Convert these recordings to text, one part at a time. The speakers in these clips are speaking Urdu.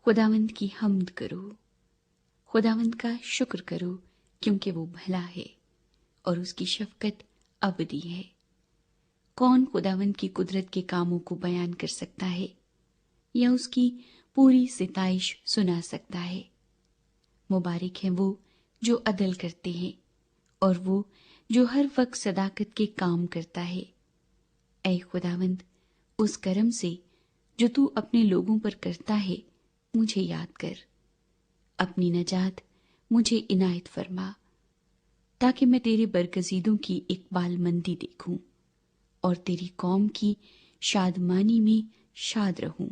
خداوند کی حمد کرو، خداوند کا شکر کرو، کیونکہ وہ بھلا ہے اور اس کی شفقت ابدی ہے۔ کون خداوند کی قدرت کے کاموں کو بیان کر سکتا ہے یا اس کی پوری ستائش سنا سکتا ہے؟ مبارک ہیں وہ جو عدل کرتے ہیں اور وہ جو ہر وقت صداقت کے کام کرتا ہے۔ اے خداوند، اس کرم سے جو تو اپنے لوگوں پر کرتا ہے مجھے یاد کر، اپنی نجات مجھے عنایت فرما، تاکہ میں تیرے برگزیدوں کی اقبال مندی دیکھوں اور تیری قوم کی شادمانی میں شاد رہوں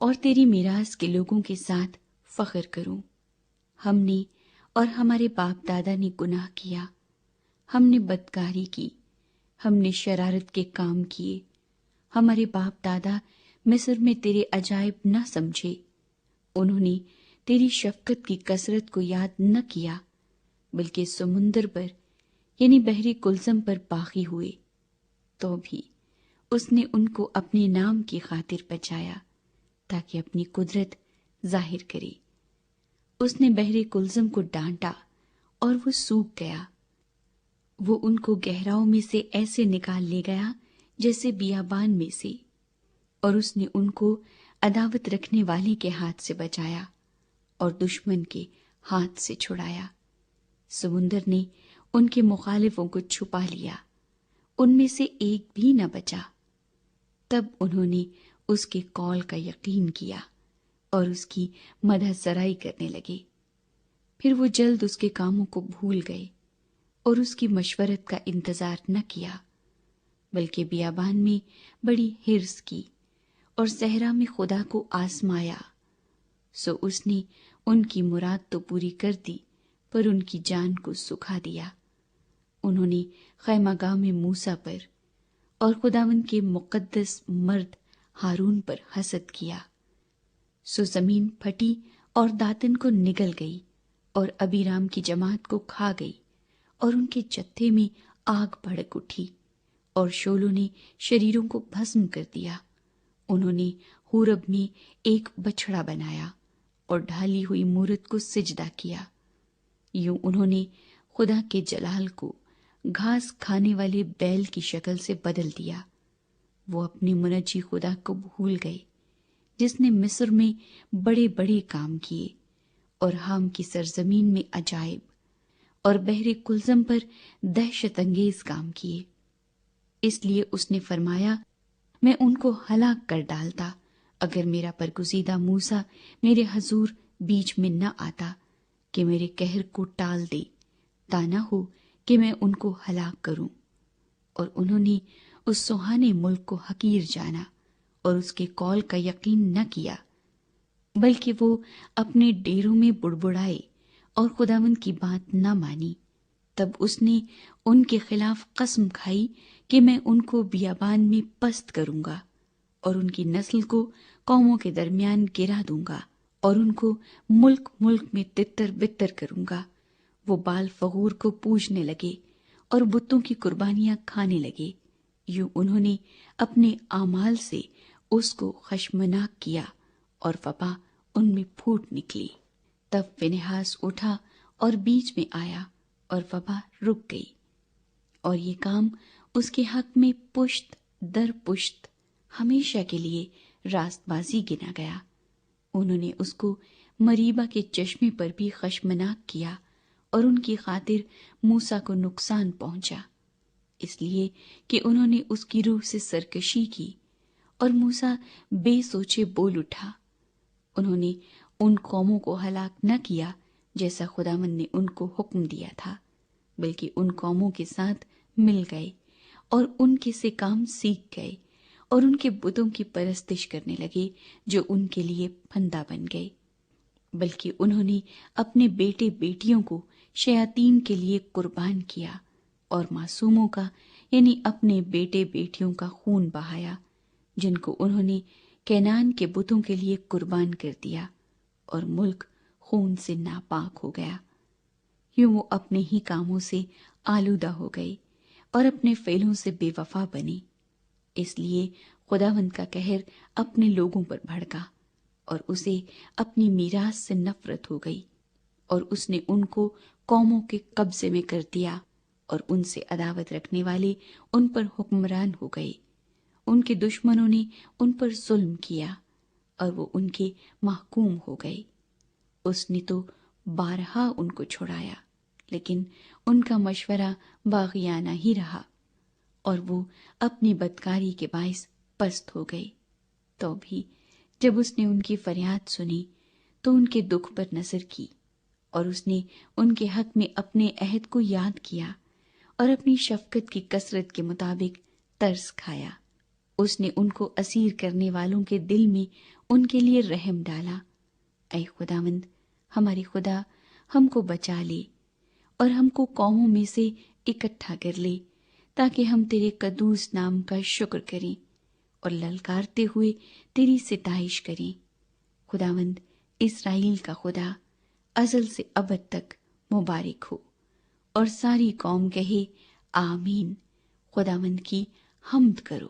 اور تیری میراث کے لوگوں کے ساتھ فخر کروں۔ ہم نے اور ہمارے باپ دادا نے گناہ کیا، ہم نے بدکاری کی، ہم نے شرارت کے کام کیے۔ ہمارے باپ دادا مصر میں تیرے عجائب نہ سمجھے، انہوں نے تیری شفقت کی کثرت کو یاد نہ کیا، بلکہ سمندر پر یعنی بحر کلثم پر باقی ہوئے۔ تو بھی اس نے ان کو اپنے نام کی خاطر بچایا تاکہ اپنی قدرت ظاہر کرے۔ اس نے بحر کلثم کو ڈانٹا اور وہ سوکھ گیا، وہ ان کو گہراؤں میں سے ایسے نکال لے گیا جیسے بیابان میں سے، اور اس نے ان کو عداوت رکھنے والے کے ہاتھ سے بچایا اور دشمن کے ہاتھ سے چھڑایا۔ سمندر نے ان کے مخالفوں کو چھپا لیا، ان میں سے ایک بھی نہ بچا۔ تب انہوں نے اس کے قول کا یقین کیا اور اس کی مدح سرائی کرنے لگے۔ پھر وہ جلد اس کے کاموں کو بھول گئے اور اس کی مشورت کا انتظار نہ کیا، بلکہ بیابان میں بڑی حرص کی اور صحرا میں خدا کو آزمایا۔ سو اس نے ان کی مراد تو پوری کر دی، پر ان کی جان کو سکھا دیا۔ انہوں نے خیمہ گاہ میں موسیٰ پر اور خداوند کے مقدس مرد ہارون پر حسد کیا۔ سو زمین پھٹی اور داتن کو نگل گئی اور ابیرام کی جماعت کو کھا گئی، اور ان کے جتھے میں آگ بھڑک اٹھی اور شعلوں نے شریروں کو بھسم کر دیا۔ انہوں نے حورب میں ایک بچھڑا بنایا اور ڈھالی ہوئی مورت کو سجدہ کیا۔ یوں انہوں نے خدا کے جلال کو گھاس کھانے والے بیل کی شکل سے بدل دیا۔ وہ اپنے منجی خدا کو بھول گئے، جس نے مصر میں بڑے بڑے کام کیے اور حام کی سرزمین میں عجائب اور بحر کلثم پر دہشت انگیز کام کیے۔ اس لیے اس نے فرمایا، میں ان کو ہلاک کر ڈالتا اگر میرا برگزیدہ موسیٰ میرے حضور بیچ میں نہ آتا کہ میرے قہر کو ٹال دے، تا نہ ہو کہ میں ان کو ہلاک کروں۔ اور انہوں نے اس سہانے ملک کو حقیر جانا اور اس کے قول کا یقین نہ کیا، بلکہ وہ اپنے ڈیروں میں بڑبڑائے اور خداوند کی بات نہ مانی۔ تب اس نے ان کے خلاف قسم کھائی کہ میں ان کو بیابان میں پست کروں گا اور ان کی نسل کو قوموں کے درمیان گرا دوں گا اور ان کو ملک ملک میں تتر بتر کروں گا۔ وہ بال فغور کو پوجنے لگے اور بتوں کی قربانیاں کھانے لگے۔ یوں انہوں نے اپنے اعمال سے اس کو خشمناک کیا اور وبا ان میں پھوٹ نکلی۔ تب فنہاس اٹھا اور بیچ میں آیا اور وبا رک گئی، اور یہ کام اس کے حق میں پشت در پشت ہمیشہ کے لیے راست بازی گنا گیا۔ انہوں نے اس کو مریبہ کے چشمے پر بھی خشمناک کیا اور ان کی خاطر موسیٰ کو نقصان پہنچا، اس لیے کہ انہوں نے اس کی روح سے سرکشی کی اور موسیٰ بے سوچے بول اٹھا۔ انہوں نے ان قوموں کو ہلاک نہ کیا جیسا خداوند نے ان کو حکم دیا تھا، بلکہ ان قوموں کے ساتھ مل گئے اور ان کے سے کام سیکھ گئے اور ان کے بتوں کی پرستش کرنے لگے جو ان کے لیے پھندا بن گئے۔ بلکہ انہوں نے اپنے بیٹے بیٹیوں کو شیاطین کے لیے قربان کیا اور معصوموں کا یعنی اپنے بیٹے بیٹیوں کا خون بہایا، جن کو انہوں نے کینان کے بتوں کے لیے قربان کر دیا، اور ملک خون سے ناپاک ہو گیا۔ یوں وہ اپنے ہی کاموں سے آلودہ ہو گئے اور اپنے فعلوں سے بے وفا بنے۔ اس لیے خداوند کا قہر اپنے لوگوں پر بھڑکا اور اسے اپنی میراث سے نفرت ہو گئی، اور اس نے ان کو قوموں کے قبضے میں کر دیا، اور ان سے عداوت رکھنے والے ان پر حکمران ہو گئے۔ ان کے دشمنوں نے ان پر ظلم کیا، اور وہ ان کے محکوم ہو گئے۔ اس نے تو بارہا ان کو چھڑایا، لیکن ان کا مشورہ باغیانہ ہی رہا، اور وہ اپنی بدکاری کے باعث پست ہو گئے۔ تو بھی جب اس نے ان کی فریاد سنی تو ان کے دکھ پر نظر کی، اور اس نے ان کے حق میں اپنے عہد کو یاد کیا، اور اپنی شفقت کی کثرت کے مطابق ترس کھایا۔ اس نے ان کو اسیر کرنے والوں کے دل میں ان کے لیے رحم ڈالا۔ اے خداوند ہمارے خدا، ہم کو بچا لے، اور ہم کو قوموں میں سے اکٹھا کر لے، تاکہ ہم تیرے قدوس نام کا شکر کریں اور للکارتے ہوئے تیری ستائش کریں۔ خداوند اسرائیل کا خدا ازل سے ابد تک مبارک ہو۔ اور ساری قوم کہے آمین۔ خداوند کی حمد کرو۔